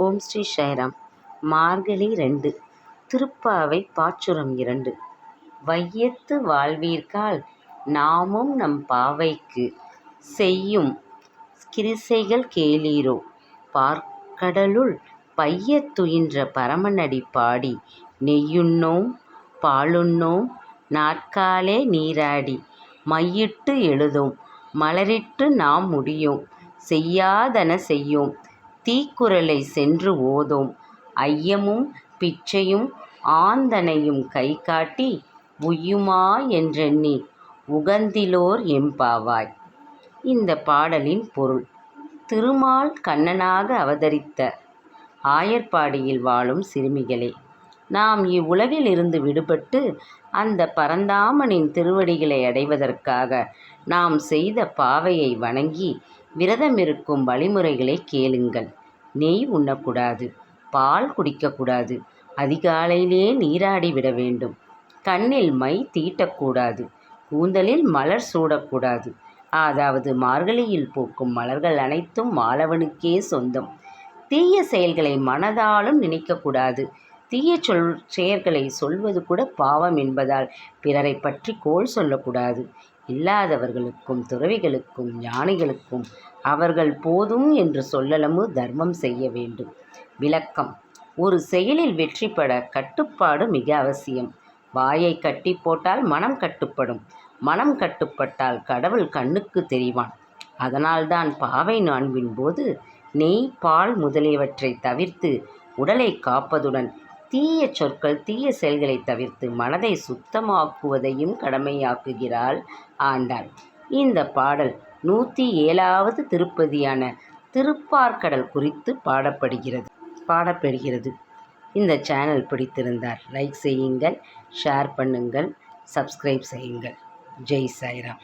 ஓம் ஸ்ரீ சாய்ராம். மார்கழி 2 திருப்பாவை பாச்சுரம் 2. வையத்து வாழ்வீர்காள் நாமும் நம் பாவைக்கு செய்யும் கிரிசைகள் கேளீரோ. பார்க்கடலுள் பையத் துயின்ற பரமனடி பாடி நெய்யுண்ணோம் பாலுண்ணோம் நாட்காலே நீராடி மையிட்டு எழுதோம் மலரிட்டு நாம் முடியோம் செய்யாதன செய்யோம் தீக்குறளை சென்று ஓதோம் ஐயமும் பிச்சையும் ஆந்தனையும் கைகாட்டி உய்யுமா என்றெண்ணி உகந்திலோர் எம்பாவாய். இந்த பாடலின் பொருள்: திருமால் கண்ணனாக அவதரித்த ஆயர்பாடியில் வாழும் சிறுமிகளே, நாம் இவ்வுலகில் இருந்து விடுபட்டு அந்த பரந்தாமனின் திருவடிகளை அடைவதற்காக நாம் செய்த பாவையை வணங்கி விரதமிருக்கும் வழிமுறைகளை கேளுங்கள். நெய் உண்ணக்கூடாது, பால் குடிக்கக்கூடாது, அதிகாலையிலே நீராடி விட வேண்டும், கண்ணில் மை தீட்டக்கூடாது, கூந்தலில் மலர் சூடக்கூடாது. அதாவது மார்கழியில் பூக்கும் மலர்கள் அனைத்தும் மாலவனுக்கே சொந்தம். தீய செயல்களை மனதாலும் நினைக்கக்கூடாது. தீய செயல்களை சொல்வது கூட பாவம் என்பதால் பிறரை பற்றி கோள் சொல்லக்கூடாது. இல்லாதவர்களுக்கும் துறவிகளுக்கும் ஞானிகளுக்கும் அவர்கள் போதும் என்று சொல்லலமு தர்மம் செய்ய வேண்டும். விளக்கம்: ஒரு செயலில் வெற்றி பெற கட்டுப்பாடு மிக அவசியம். வாயை கட்டி போட்டால் மனம் கட்டுப்படும். மனம் கட்டுப்பட்டால் கடவுள் கண்ணுக்கு தெரிவான். அதனால்தான் பாவை நோன்பின் போது நெய், பால் முதலியவற்றை தவிர்த்து உடலை காப்பதுடன் தீய சொற்கள், தீய செயல்களை தவிர்த்து மனதை சுத்தமாக்குவதையும் கடமையாக்குகிறாள் ஆண்டாள். இந்த பாடல் 107வது திருப்பதியான திருப்பார்க்கடல் குறித்து பாடப்படுகிறது. இந்த சேனல் பிடித்திருந்தால் லைக் செய்யுங்கள், ஷேர் பண்ணுங்கள், சப்ஸ்கிரைப் செய்யுங்கள். ஜெய் சாய்ராம்.